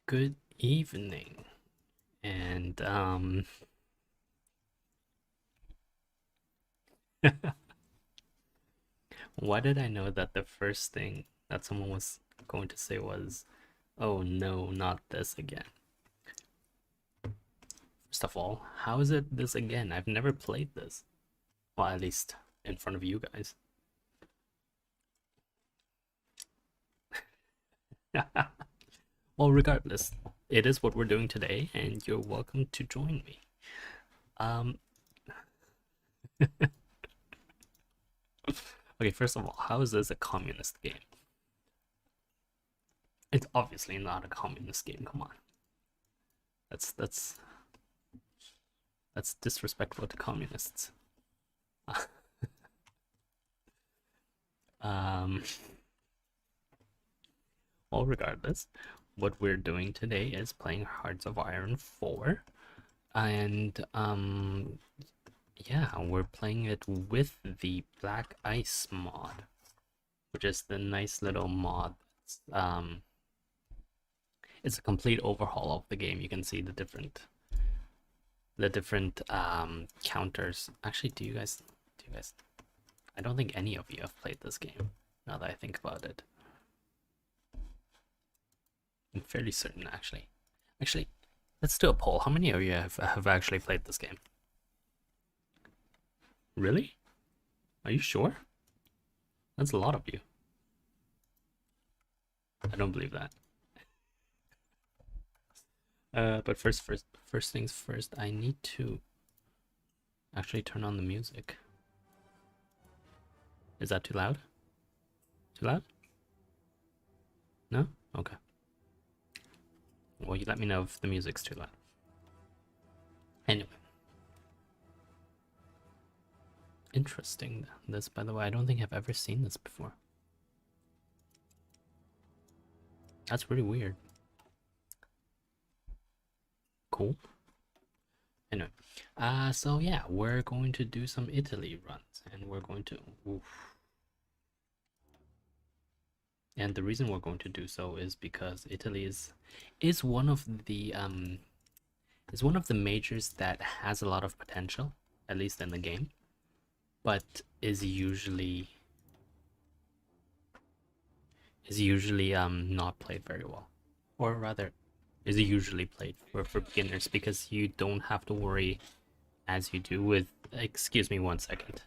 Good evening. And why did I know that the first thing that someone was going to say was, "Oh no, not this again." First of all, how is it this again? I've never played this. Well, at least in front of you guys. Well, regardless, it is what we're doing today, and you're welcome to join me. Um, okay, first of all, how is this a communist game? It's obviously not a communist game. Come on, that's that's disrespectful to communists. Um, well, regardless, what we're doing today is playing Hearts of Iron 4. And, yeah, we're playing it with the Black Ice mod, which is the nice little mod. It's a complete overhaul of the game. You can see the different counters. Actually, do you guys, I don't think any of you have played this game, now that I think about it. I'm fairly certain, actually. Actually, let's do a poll. How many of you have actually played this game? Really? Are you sure? That's a lot of you. I don't believe that. But first things first, I need to actually turn on the music. Is that too loud? Too loud? No? Okay. Well, you let me know if the music's too loud. Anyway. Interesting. This, by the way, I don't think I've ever seen this before. That's really weird. Cool. Anyway, so yeah, we're going to do some Italy runs, and we're going to. Oof. And the reason we're going to do so is because Italy is one of the majors that has a lot of potential, at least in the game, but is usually not played very well, or rather, is usually played for beginners because you don't have to worry as you do with. Excuse me 1 second.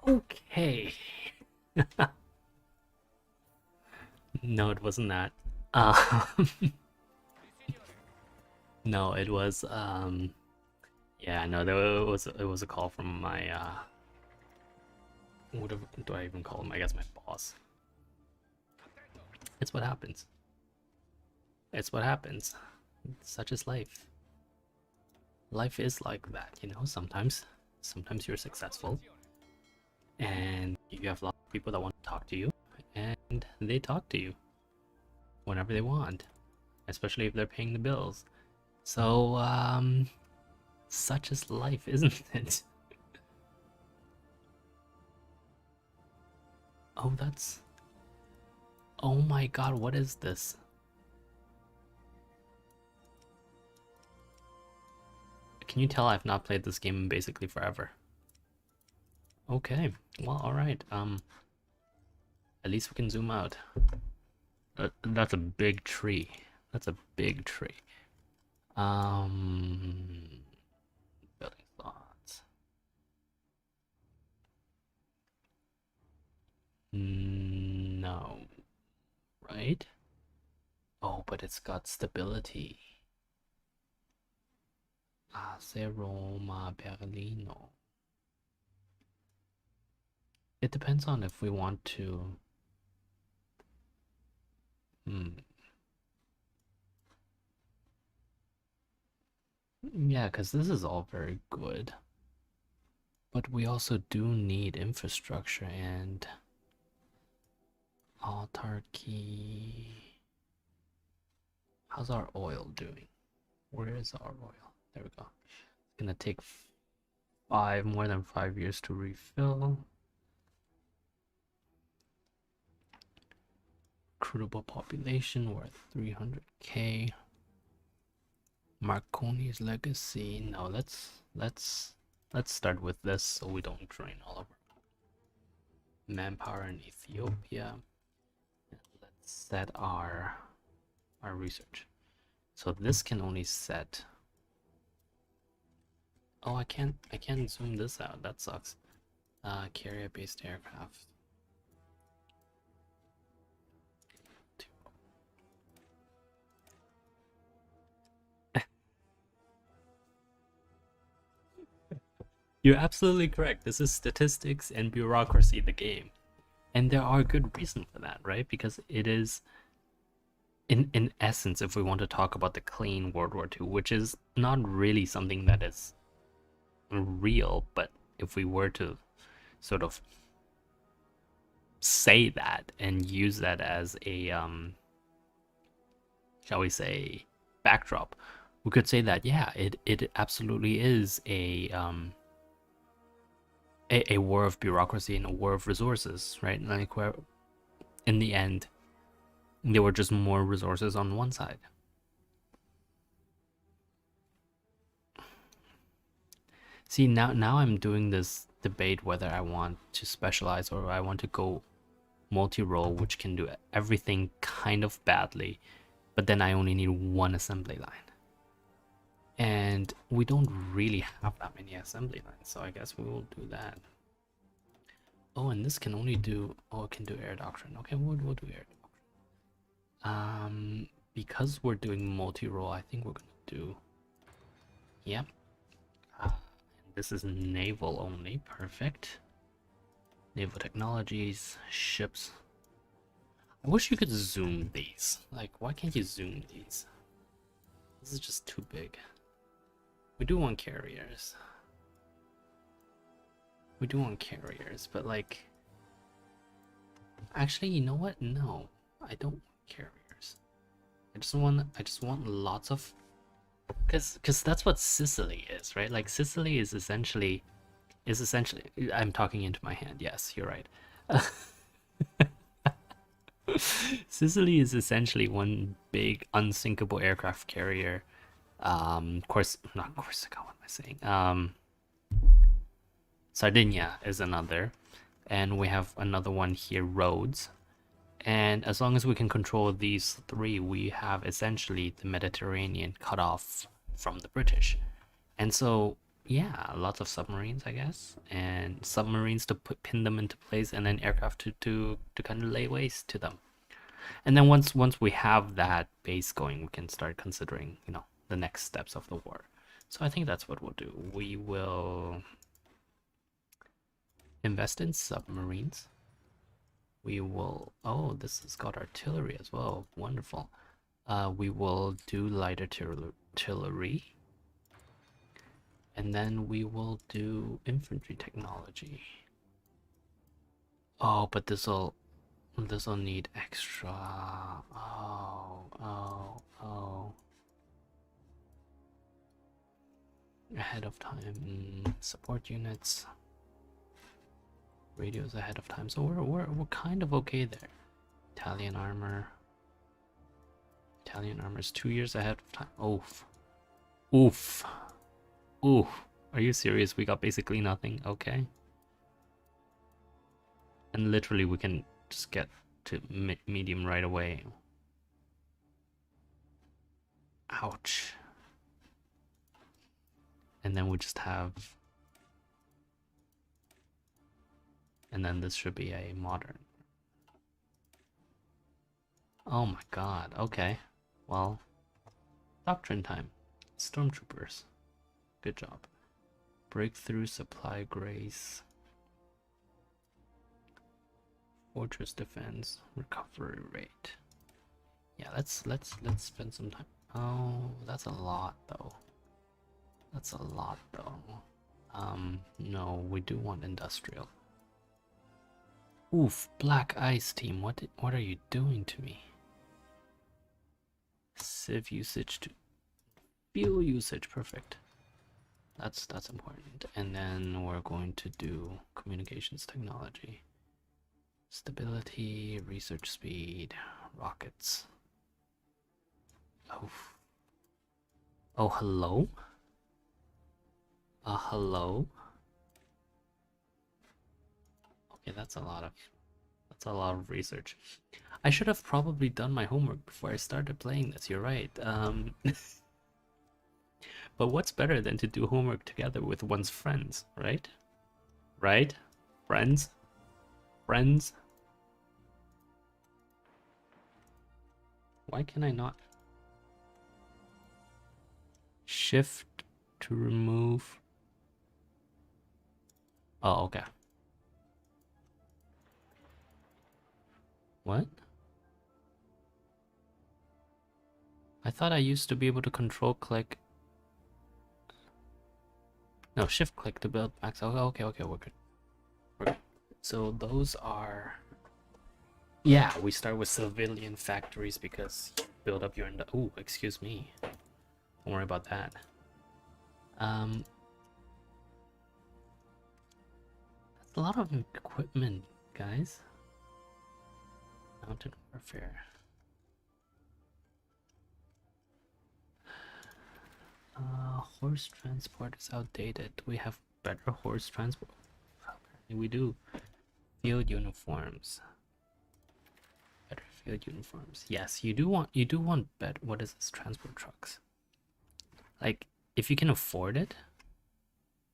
Okay. No, it wasn't that. Um, no, it was yeah, no, it was a call from my what do I even call him? I guess my boss. It's what happens. It's what happens. Such is life. Life is like that, you know. Sometimes you're successful, and you have lots of people that want to talk to you, and they talk to you whenever they want, especially if they're paying the bills. So, such is life, isn't it? Oh, that's... Oh my god, what is this? Can you tell I've not played this game in basically forever? Okay, well, alright, at least we can zoom out. That's a big tree. That's a big tree. Building slots. No. Right? Oh, but it's got stability. Ace Roma Berlino. It depends on if we want to... Yeah, because this is all very good. But we also do need infrastructure and autarky. How's our oil doing? Where is our oil? There we go. It's gonna take more than 5 years to refill. Recruitable population, we're at 300k. Marconi's legacy. No, let's start with this so we don't drain all of our manpower in Ethiopia. And let's set our research. So this can only set... Oh, I can't zoom this out. That sucks. Carrier-based aircraft. You're absolutely correct. This is statistics and bureaucracy, the game. And there are good reasons for that, right? Because it is, in essence, if we want to talk about the clean World War II, which is not really something that is real, but if we were to sort of say that and use that as a, shall we say, backdrop, we could say that, yeah, it absolutely is a war of bureaucracy and a war of resources, right? Like, where in the end there were just more resources on one side. See, now I'm doing this debate whether I want to specialize or I want to go multi-role, which can do everything kind of badly, but then I only need one assembly line. And we don't really have that many assembly lines, so I guess we will do that. Oh, and this can only do... Oh, it can do air doctrine. Okay, we'll do air doctrine. Because we're doing multi-role, I think we're gonna do... Yep. This is naval only. Perfect. Naval technologies, ships. I wish you could zoom these. Like, why can't you zoom these? This is just too big. We do want carriers. We do want carriers, but like... Actually, you know what? No, I don't want carriers. I just want lots of... Cause that's what Sicily is, right? Like, Sicily is essentially... I'm talking into my hand. Yes, you're right. Sicily is essentially one big unsinkable aircraft carrier. Of course, not Corsica, what am I saying? Sardinia is another, and we have another one here, Rhodes. And as long as we can control these three, we have essentially the Mediterranean cut off from the British. And so, yeah, lots of submarines, I guess, and submarines to pin them into place, and then aircraft to kind of lay waste to them. And then once we have that base going, we can start considering, you know, the next steps of the war. So I think that's what we'll do. We will invest in submarines. We will... Oh, this has got artillery as well. Wonderful. We will do light artillery. And then we will do infantry technology. Oh, but this'll need extra. Oh. Ahead of time. Support units. Radios ahead of time. So we're kind of okay there. Italian armor. Italian armor is 2 years ahead of time. Oof. Oof. Oof. Are you serious? We got basically nothing. Okay. And literally we can just get to medium right away. Ouch. And then we just have... And then this should be a modern. Oh my god. Okay. Well, doctrine time. Stormtroopers. Good job. Breakthrough, supply grace. Fortress defense, recovery rate. Yeah, let's spend some time. Oh, that's a lot though. That's a lot though. No, we do want industrial. Oof, black ice team. What are you doing to me? Civ usage to fuel usage, perfect. That's important. And then we're going to do communications technology. Stability, research speed, rockets. Oh. Oh, hello? Hello? Okay, that's a lot of research. I should have probably done my homework before I started playing this, you're right. But what's better than to do homework together with one's friends, right? Right? Friends? Friends? Why can I not? Shift to remove. Oh, okay. What? I thought I used to be able to control click. No, shift click to build max. Okay, we're good. We're good. So those are... Yeah, we start with civilian factories because you build up your... Oh, excuse me. Don't worry about that. That's a lot of equipment, guys. Mountain warfare. Horse transport is outdated. We have better horse transport. Apparently we do. Field uniforms. Better field uniforms. Yes, you do want better. What is this? Transport trucks. Like, if you can afford it,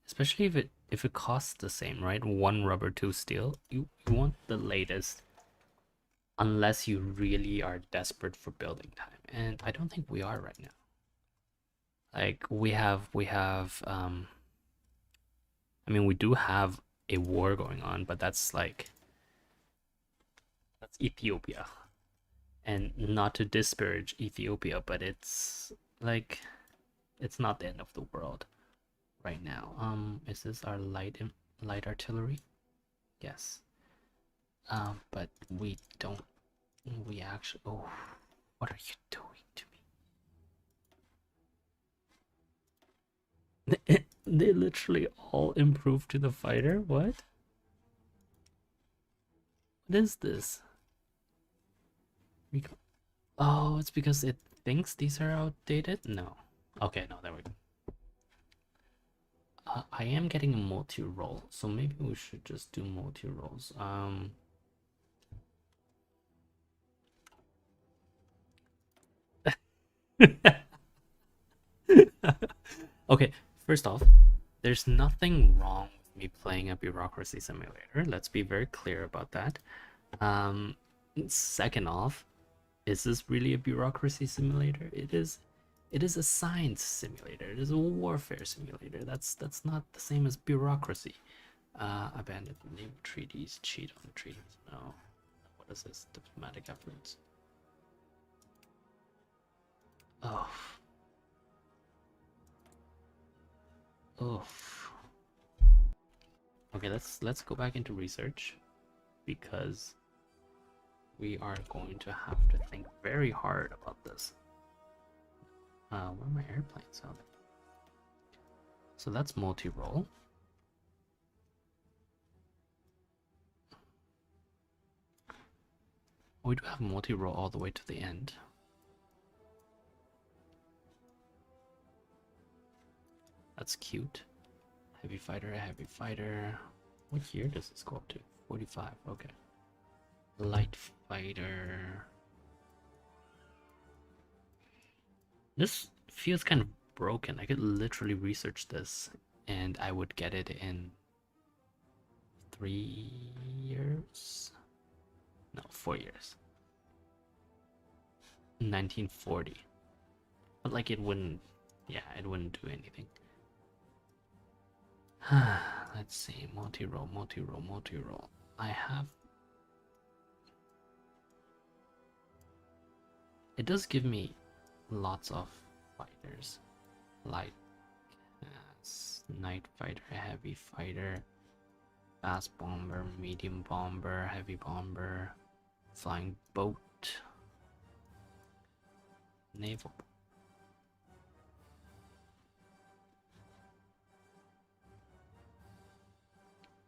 especially if it costs the same, right? 1 rubber, 2 steel. You want the latest, unless you really are desperate for building time, and I don't think we are right now. Like we have I mean, we do have a war going on, but that's Ethiopia. And not to disparage Ethiopia, but it's like, it's not the end of the world right now. Is this our light artillery? Yes. But we actually, oh, what are you doing to me? They literally all improved to the fighter? What? What is this? Oh, it's because it thinks these are outdated? No. Okay, no, there we go. I am getting a multi-roll, so maybe we should just do multi-rolls. Okay, first off, there's nothing wrong with me playing a bureaucracy simulator. Let's be very clear about that. Second off, is this really a bureaucracy simulator? It is a science simulator. It is a warfare simulator. That's not the same as bureaucracy. Abandon naval treaties, cheat on treaties. No. What is this? Diplomatic efforts. Oof. Okay, let's go back into research because we are going to have to think very hard about this. Where are my airplanes? Oh, so that's multi-role. We do have multi-role all the way to the end. That's cute. Heavy fighter, heavy fighter. What year does this go up to? 45, okay. Light fighter. This feels kind of broken. I could literally research this and I would get it in 3 years? No, 4 years. 1940. But like it wouldn't, yeah, it wouldn't do anything. Let's see, multi-role, multi-role, multi-role. I have... It does give me lots of fighters. Like night fighter, heavy fighter, fast bomber, medium bomber, heavy bomber, flying boat, naval.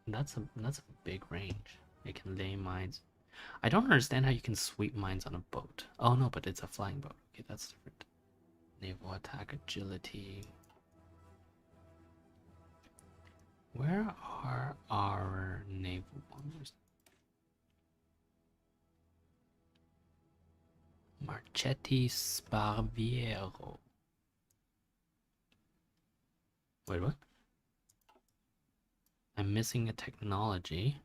That's a big range. It can lay mines. I don't understand how you can sweep mines on a boat. Oh no, but it's a flying boat. Okay, that's different. Naval attack, agility. Where are our naval bombers? Marchetti Sparviero. Wait, what? I'm missing a technology.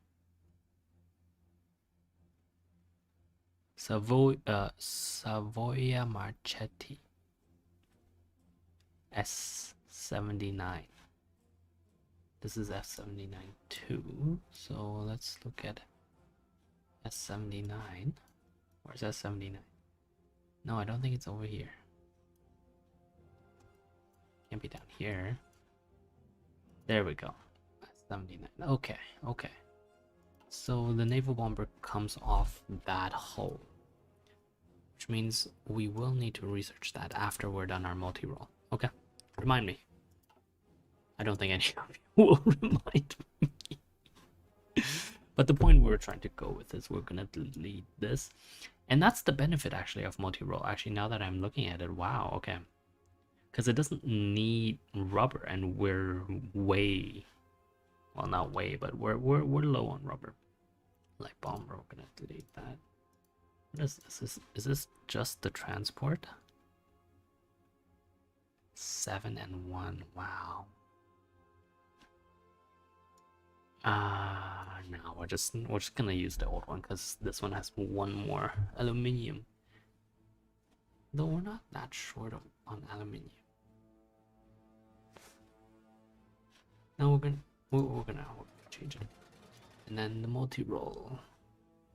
Savoia Marchetti. S79. This is F79 too. So let's look at S79. Where's S79? No, I don't think it's over here. Can't be down here. There we go. S79. Okay, okay. So the naval bomber comes off that hull, which means we will need to research that after we're done our multi-role. Okay, remind me. I don't think any of you will remind me. But the point we're trying to go with is we're gonna delete this, and that's the benefit actually of multi-role. Actually, now that I'm looking at it, wow, okay, because it doesn't need rubber, and we're way, well, not way, but we're low on rubber. Like bomber, we're gonna delete that. What is this? Is this just the transport? 7 and 1. Wow. No, we're just gonna use the old one because this one has one more aluminium. Though we're not that short on aluminium. Now we're gonna change it. And then the multi-role,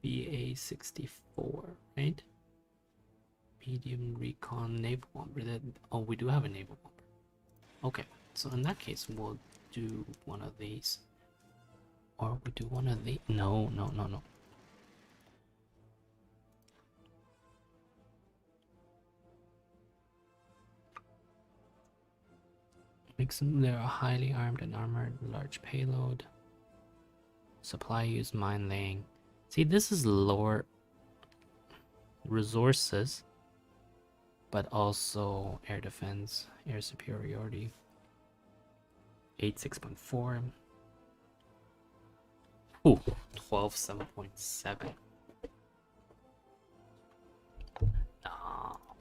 BA-64, right? Medium recon naval bomber. Oh, we do have a naval bomber. Okay, so in that case, we'll do one of these. Or we do one of the... No. Makes them, they're highly armed and armored, large payload. Supply use, mine laying. See, this is lower resources, but also air defense, air superiority. 6.4. Ooh, 7.7.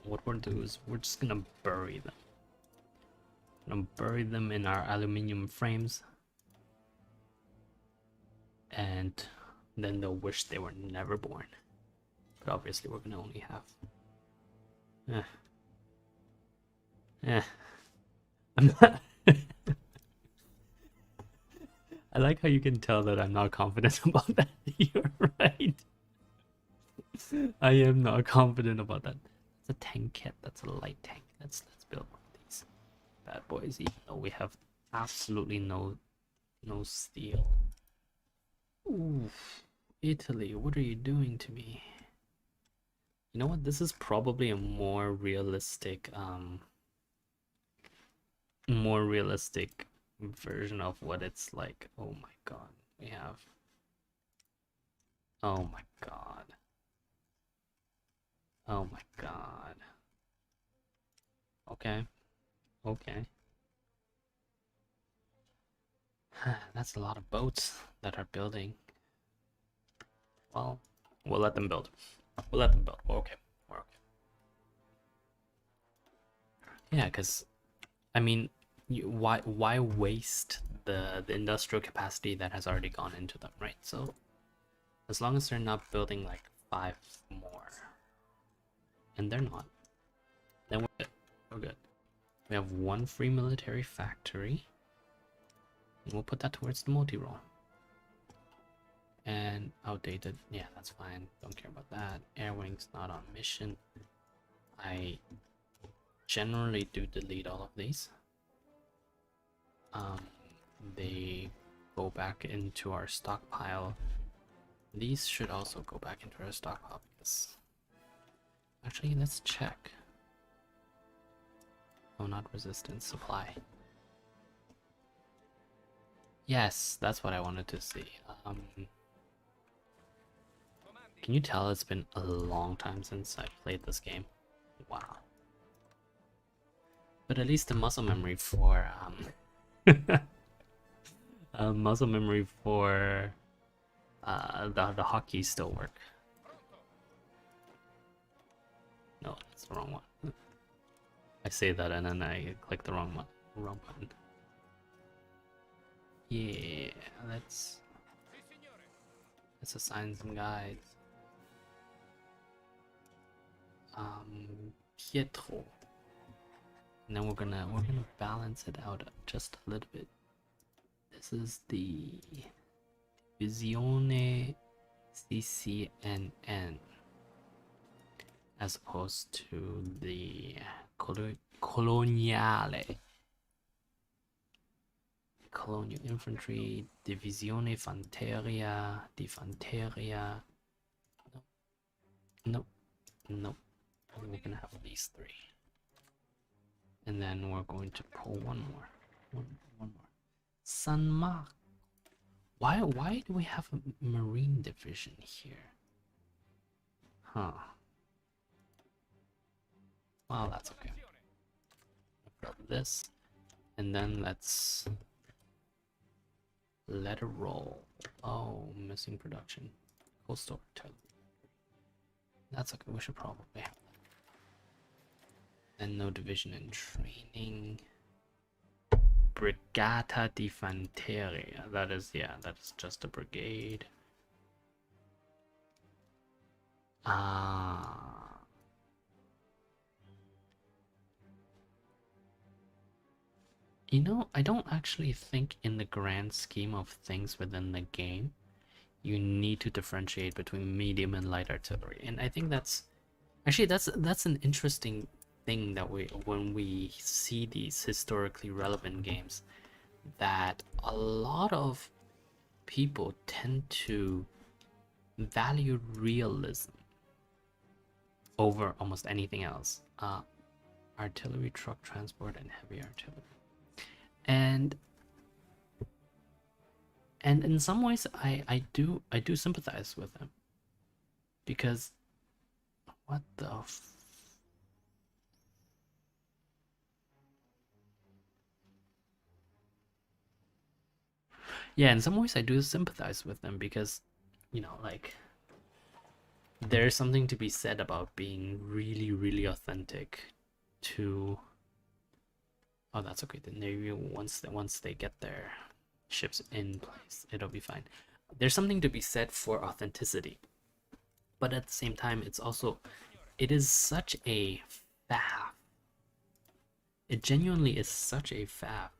What we're gonna do is we're just gonna bury them. In our aluminium frames, and then they'll wish they were never born. But obviously we're gonna only have I'm not I like how you can tell that I'm not confident about that. You're right. I am not confident about that. It's a tank kit. That's a light tank. Let's build one of these bad boys, even though we have absolutely no steel. Ooh, Italy, what are you doing to me? You know what? This is probably a more realistic version of what it's like. Oh my god, we have. Oh my god. Oh my god. Okay, okay. That's a lot of boats that are building. Well, we'll let them build. We'll let them build. We're okay. We're okay. Yeah, because I mean, why waste the industrial capacity that has already gone into them, right? So as long as they're not building like 5 more, and they're not, then we're good. We're good. We have 1 free military factory, and we'll put that towards the multi-role. And outdated, yeah, that's fine. Don't care about that. Air wings not on mission. I generally do delete all of these. They go back into our stockpile. These should also go back into our stockpile because actually let's check. Oh, not resistance, supply. Yes, that's what I wanted to see. Can you tell it's been a long time since I played this game? Wow. But at least the muscle memory for muscle memory for the hockey still work. No, that's the wrong one. I say that and then I click the wrong button. Yeah, let's assign some guys. Pietro. And then we're gonna balance it out just a little bit. This is the Visione CCNN as opposed to the Coloniale. Colonial Infantry, Divisione Fanteria, di Fanteria. Nope. Nope. We're gonna have these 3. And then we're going to pull one more. One more. San Marco. Why do we have a marine division here? Huh. Well, that's okay. Grab this. And then let's let it roll. Oh, missing production. Coastal artillery. That's okay, we should probably have that. And no division in training. Brigata di Fanteria. That is just a brigade. You know, I don't actually think in the grand scheme of things within the game, you need to differentiate between medium and light artillery. And I think that's actually that's an interesting thing that when we see these historically relevant games, that a lot of people tend to value realism over almost anything else. Artillery, truck transport, and heavy artillery. And in some ways I do sympathize with them, because what the yeah, in some ways I do sympathize with them because, you know, like, there's something to be said about being really authentic to. Oh, that's okay. The Navy, once they get their ships in place, it'll be fine. There's something to be said for authenticity, but at the same time, it is such a faff. It genuinely is such a faff.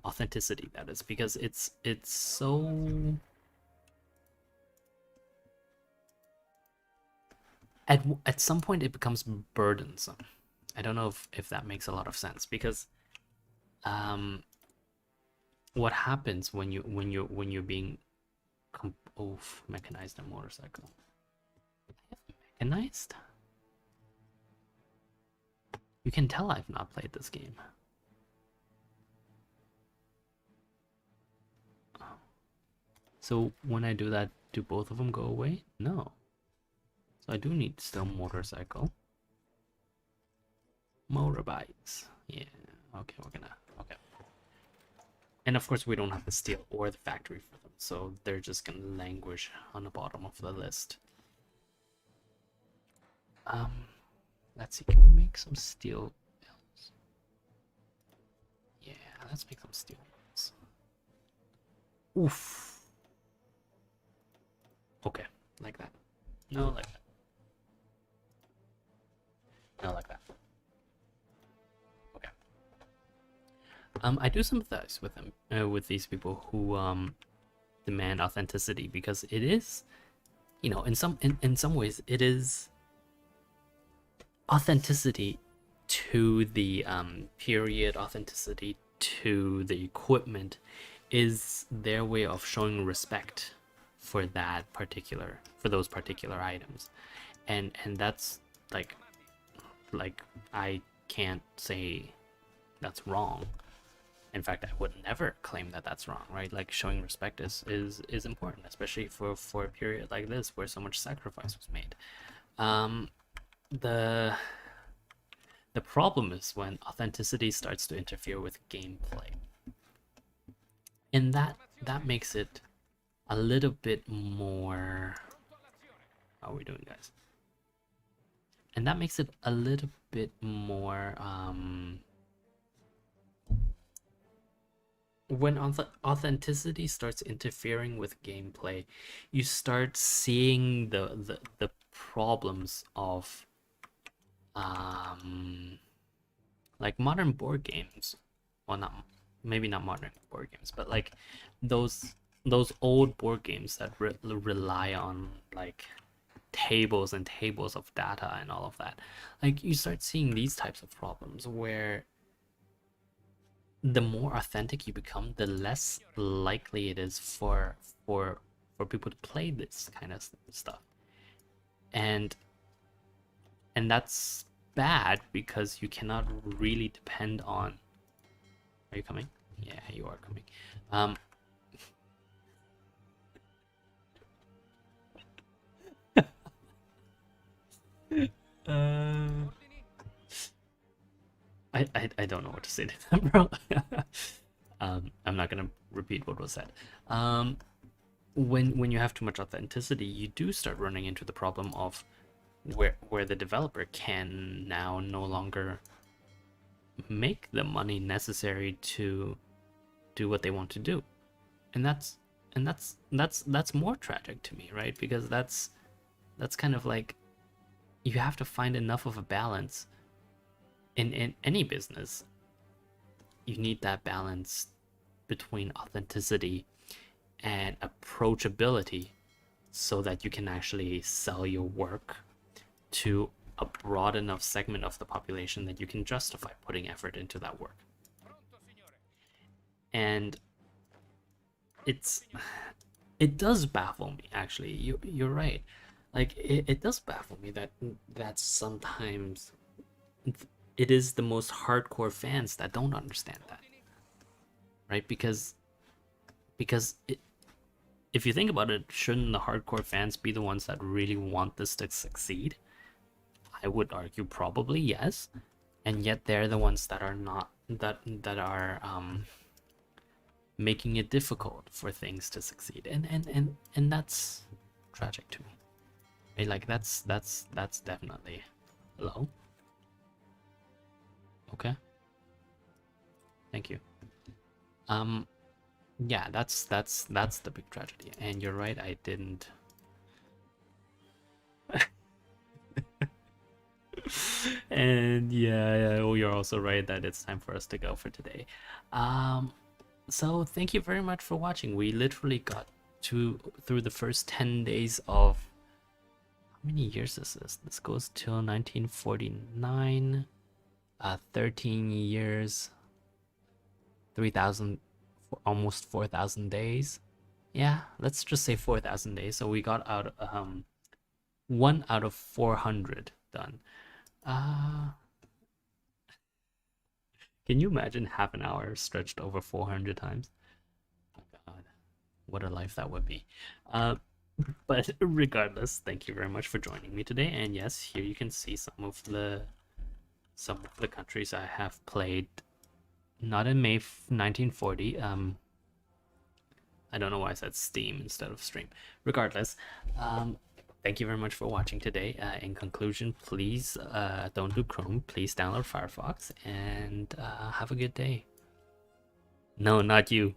Authenticity, that is, because it's so. At some point, it becomes burdensome. I don't know if that makes a lot of sense, because what happens when you're being mechanized a motorcycle. Mechanized? You can tell I've not played this game. So when I do that, do both of them go away? No. So I do need still motorcycle. Motorbikes. Yeah. Okay, we're gonna. Okay. And of course, we don't have the steel or the factory for them, so they're just gonna languish on the bottom of the list. Um, let's see. Can we make some steel bells? Yeah, let's make some steel bells. Oof. Okay, like that. No, like that. No, like that. Okay. I do sympathize with them, with these people who demand authenticity, because it is, in some ways, it is authenticity to the period, authenticity to the equipment, is their way of showing respect for those particular items, and that's like I can't say that's wrong. In fact, I would never claim that that's wrong, right? Like, showing respect is important, especially for a period like this where so much sacrifice was made. The the problem is when authenticity starts to interfere with gameplay, and that makes it a little bit more. How are we doing, guys? And that makes it a little bit more when authenticity starts interfering with gameplay, you start seeing the problems of like modern board games. Well, not maybe not modern board games, but like those old board games that rely on like tables and tables of data and all of that. Like, you start seeing these types of problems where the more authentic you become, the less likely it is for people to play this kind of stuff. And that's bad, because you cannot really depend on. Are you coming? Yeah, you are coming. I don't know what to say to them, bro. I'm not gonna repeat what was said. When you have too much authenticity, you do start running into the problem of where the developer can now no longer make the money necessary to do what they want to do, and that's more tragic to me, right? Because that's kind of like, you have to find enough of a balance in any business. You need that balance between authenticity and approachability, so that you can actually sell your work to a broad enough segment of the population that you can justify putting effort into that work. And it does baffle me, actually. You're right. Like, it does baffle me that sometimes it is the most hardcore fans that don't understand that, right? Because if you think about it, shouldn't the hardcore fans be the ones that really want this to succeed? I would argue probably yes, and yet they're the ones that are not, that are making it difficult for things to succeed, and that's tragic to me. Right? Like, that's definitely low. Okay, thank you. Yeah, that's the big tragedy, and you're right, I didn't. And yeah, well, you're also right that it's time for us to go for today. So thank you very much for watching. We literally got through the first 10 days of, how many years is this? This goes till 1949. 13 years, 3,000 almost 4,000 days. Yeah, let's just say 4,000 days. So we got out 1 out of 400 done. Uh, can you imagine half an hour stretched over 400 times? Oh God, what a life that would be. But regardless, thank you very much for joining me today. And yes, here you can see some of the countries I have played. Not in May 1940. I don't know why I said Steam instead of stream. Regardless, thank you very much for watching today. In conclusion, please don't do Chrome. Please download Firefox and have a good day. No, not you.